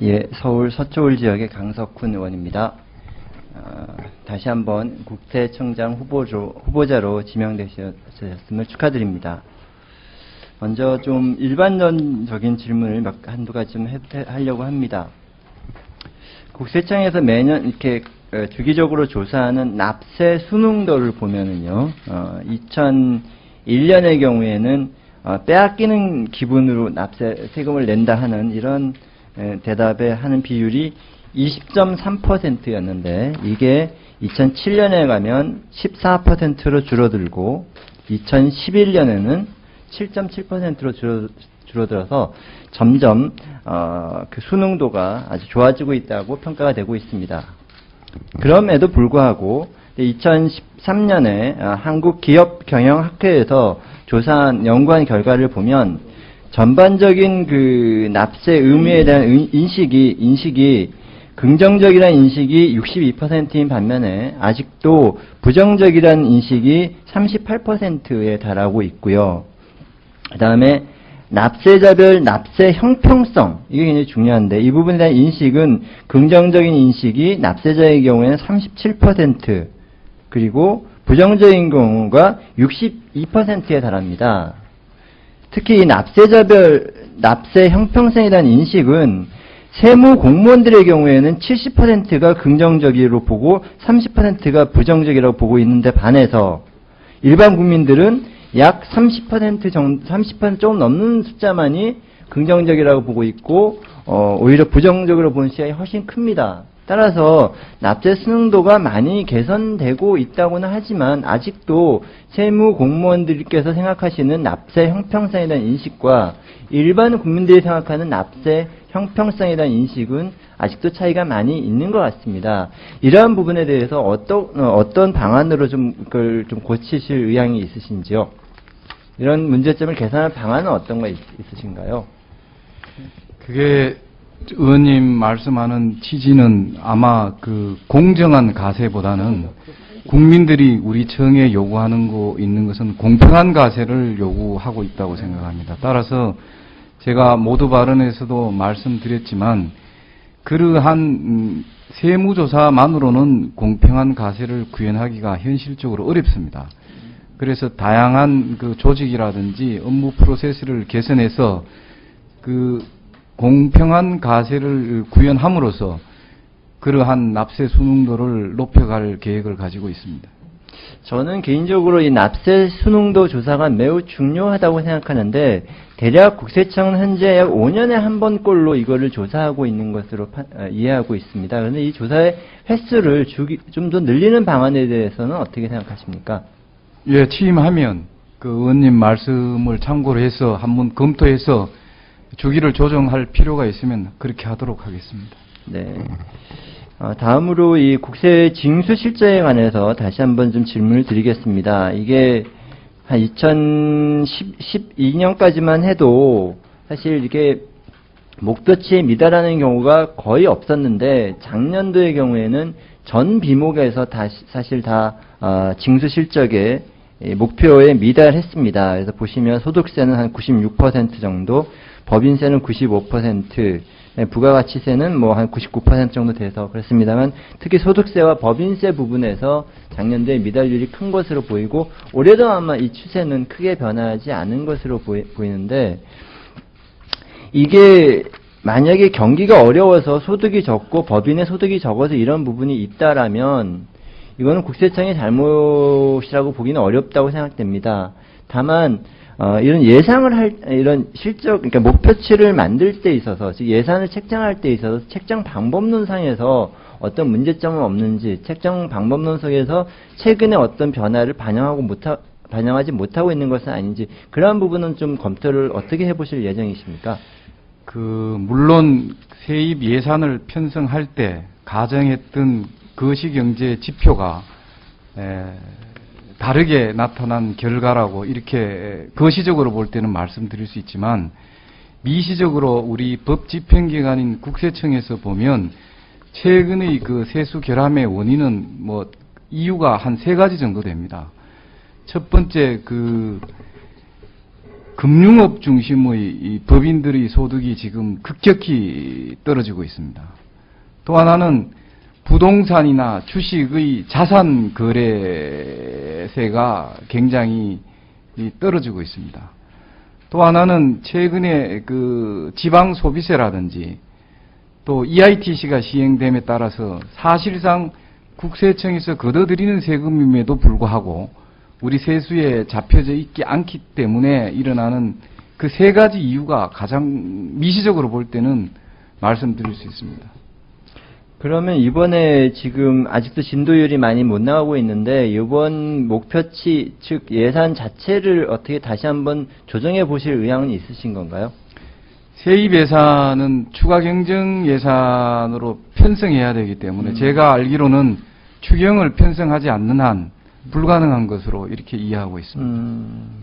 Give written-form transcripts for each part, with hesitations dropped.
예, 서울 서초울 지역의 강석훈 의원입니다. 다시 한번 국세청장 후보자로 지명되셨음을 축하드립니다. 먼저 좀 일반적인 질문을 한두 가지 좀 하려고 합니다. 국세청에서 매년 이렇게 주기적으로 조사하는 납세 순응도를 보면은요, 2001년의 경우에는 빼앗기는 기분으로 세금을 낸다 하는 이런 대답에 하는 비율이 20.3%였는데 이게 2007년에 가면 14%로 줄어들고 2011년에는 7.7%로 줄어들어서 점점 그 순응도가 아주 좋아지고 있다고 평가가 되고 있습니다. 그럼에도 불구하고 2013년에 한국기업경영학회에서 조사한 연구한 결과를 보면 전반적인 그 납세 의무에 대한 인식이 긍정적이라는 인식이 62%인 반면에 아직도 부정적이라는 인식이 38%에 달하고 있고요. 그 다음에 납세자별 납세 형평성, 이게 굉장히 중요한데 이 부분에 대한 인식은 긍정적인 인식이 납세자의 경우에는 37%, 그리고 부정적인 경우가 62%에 달합니다. 특히 이 납세자별 납세 형평성에 대한 인식은 세무 공무원들의 경우에는 70%가 긍정적으로 보고 30%가 부정적이라고 보고 있는데 반해서 일반 국민들은 약 30% 조금 넘는 숫자만이 긍정적이라고 보고 있고 오히려 부정적으로 보는 시각이 훨씬 큽니다. 따라서 납세 순응도가 많이 개선되고 있다고는 하지만 아직도 세무 공무원들께서 생각하시는 납세 형평성에 대한 인식과 일반 국민들이 생각하는 납세 형평성에 대한 인식은 아직도 차이가 많이 있는 것 같습니다. 이러한 부분에 대해서 어떤 방안으로 그걸 좀 고치실 의향이 있으신지요? 이런 문제점을 개선할 방안은 어떤 거 있으신가요? 그게 의원님 말씀하는 취지는 아마 그 공정한 가세보다는 국민들이 우리 청에 요구하는 거 있는 것은 공평한 가세를 요구하고 있다고 생각합니다. 따라서 제가 모두 발언에서도 말씀드렸지만 그러한 세무조사만으로는 공평한 가세를 구현하기가 현실적으로 어렵습니다. 그래서 다양한 그 조직이라든지 업무 프로세스를 개선해서 그 공평한 가세를 구현함으로써 그러한 납세 순응도를 높여갈 계획을 가지고 있습니다. 저는 개인적으로 이 납세 순응도 조사가 매우 중요하다고 생각하는데 대략 국세청은 현재 약 5년에 한 번꼴로 이거를 조사하고 있는 것으로 이해하고 있습니다. 그런데 이 조사의 횟수를 좀 더 늘리는 방안에 대해서는 어떻게 생각하십니까? 예, 취임하면 그 의원님 말씀을 참고로 해서 한번 검토해서 주기를 조정할 필요가 있으면 그렇게 하도록 하겠습니다. 네. 다음으로 이 국세 징수 실제에 관해서 다시 한번 좀 질문을 드리겠습니다. 이게 한 2012년까지만 해도 사실 이게 목표치에 미달하는 경우가 거의 없었는데 작년도의 경우에는 전 비목에서 사실 다 징수 실적에 목표에 미달했습니다. 그래서 보시면 소득세는 한 96% 정도, 법인세는 95%, 부가가치세는 뭐 한 99% 정도 돼서 그렇습니다만 특히 소득세와 법인세 부분에서 작년도에 미달률이 큰 것으로 보이고 올해도 아마 이 추세는 크게 변하지 않은 것으로 보이는데 이게 만약에 경기가 어려워서 소득이 적고 법인의 소득이 적어서 이런 부분이 있다라면 이거는 국세청의 잘못이라고 보기는 어렵다고 생각됩니다. 다만 이런 이런 실적, 그러니까 목표치를 만들 때 있어서, 즉 예산을 책정할 때 있어서 책정 방법론상에서 어떤 문제점은 없는지, 책정 방법론 속에서 최근에 어떤 변화를 반영하지 못하고 있는 것은 아닌지, 그러한 부분은 좀 검토를 어떻게 해보실 예정이십니까? 물론 세입 예산을 편성할 때 가정했던 거시경제 지표가 다르게 나타난 결과라고 이렇게 거시적으로 볼 때는 말씀드릴 수 있지만 미시적으로 우리 법집행기관인 국세청에서 보면 최근의 그 세수 결함의 원인은 뭐 이유가 한 3가지 정도 됩니다. 첫 번째 금융업 중심의 이 법인들의 소득이 지금 급격히 떨어지고 있습니다. 또 하나는 부동산이나 주식의 자산 거래세가 굉장히 떨어지고 있습니다. 또 하나는 최근에 그 지방 소비세라든지 또 EITC가 시행됨에 따라서 사실상 국세청에서 걷어들이는 세금임에도 불구하고 우리 세수에 잡혀져 있지 않기 때문에 일어나는 그 세 가지 이유가 가장 미시적으로 볼 때는 말씀드릴 수 있습니다. 그러면 이번에 지금 아직도 진도율이 많이 못 나오고 있는데 이번 목표치 즉 예산 자체를 어떻게 다시 한번 조정해 보실 의향은 있으신 건가요? 세입 예산은 추가 경정 예산으로 편성해야 되기 때문에 제가 알기로는 추경을 편성하지 않는 한 불가능한 것으로 이렇게 이해하고 있습니다.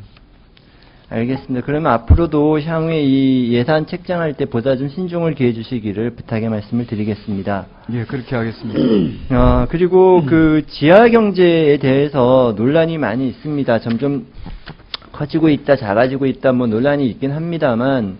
알겠습니다. 그러면 앞으로도 향후에 이 예산 책정할 때 보다 좀 신중을 기해 주시기를 부탁의 말씀을 드리겠습니다. 예, 그렇게 하겠습니다. 그리고 그 지하 경제에 대해서 논란이 많이 있습니다. 점점 커지고 있다, 작아지고 있다, 뭐 논란이 있긴 합니다만,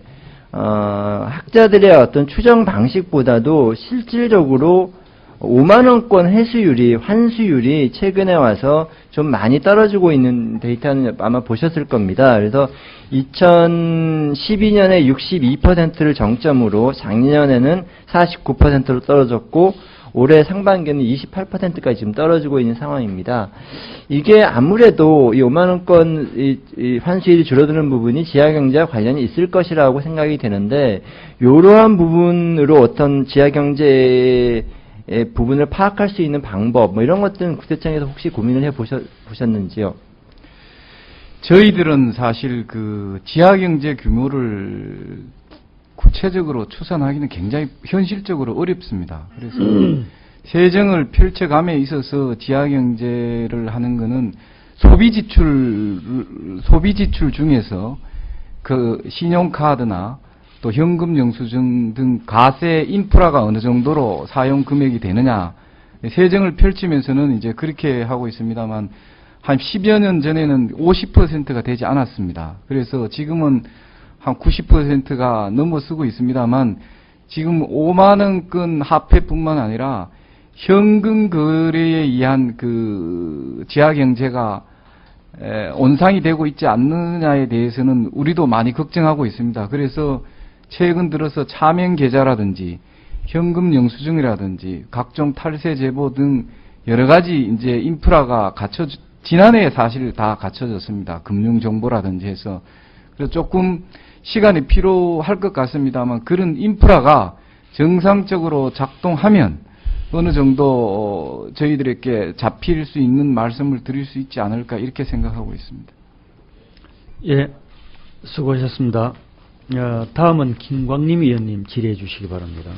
학자들의 어떤 추정 방식보다도 실질적으로 5만원권 회수율이, 환수율이 최근에 와서 좀 많이 떨어지고 있는 데이터는 아마 보셨을 겁니다. 그래서 2012년에 62%를 정점으로 작년에는 49%로 떨어졌고 올해 상반기에는 28%까지 지금 떨어지고 있는 상황입니다. 이게 아무래도 이 5만원권 이 환수율이 줄어드는 부분이 지하경제와 관련이 있을 것이라고 생각이 되는데 이러한 부분으로 어떤 지하경제 부분을 파악할 수 있는 방법, 뭐 이런 것들은 국세청에서 혹시 고민을 해보셨는지요? 저희들은 사실 그 지하경제 규모를 구체적으로 추산하기는 굉장히 현실적으로 어렵습니다. 그래서 세정을 펼쳐감에 있어서 지하경제를 하는 거는 소비지출 중에서 그 신용카드나 또 현금 영수증 등 가세 인프라가 어느 정도로 사용 금액이 되느냐. 세정을 펼치면서는 이제 그렇게 하고 있습니다만 한 10여 년 전에는 50%가 되지 않았습니다. 그래서 지금은 한 90%가 넘어서고 있습니다만 지금 5만원권 화폐뿐만 아니라 현금 거래에 의한 그 지하경제가 온상이 되고 있지 않느냐에 대해서는 우리도 많이 걱정하고 있습니다. 그래서 최근 들어서 차명 계좌라든지 현금 영수증이라든지 각종 탈세 제보 등 여러 가지 이제 인프라가 지난해에 사실 다 갖춰졌습니다. 금융 정보라든지 해서. 그래서 조금 시간이 필요할 것 같습니다만 그런 인프라가 정상적으로 작동하면 어느 정도 저희들에게 잡힐 수 있는 말씀을 드릴 수 있지 않을까 이렇게 생각하고 있습니다. 예, 수고하셨습니다. 다음은 김광림 의원님 질의해 주시기 바랍니다.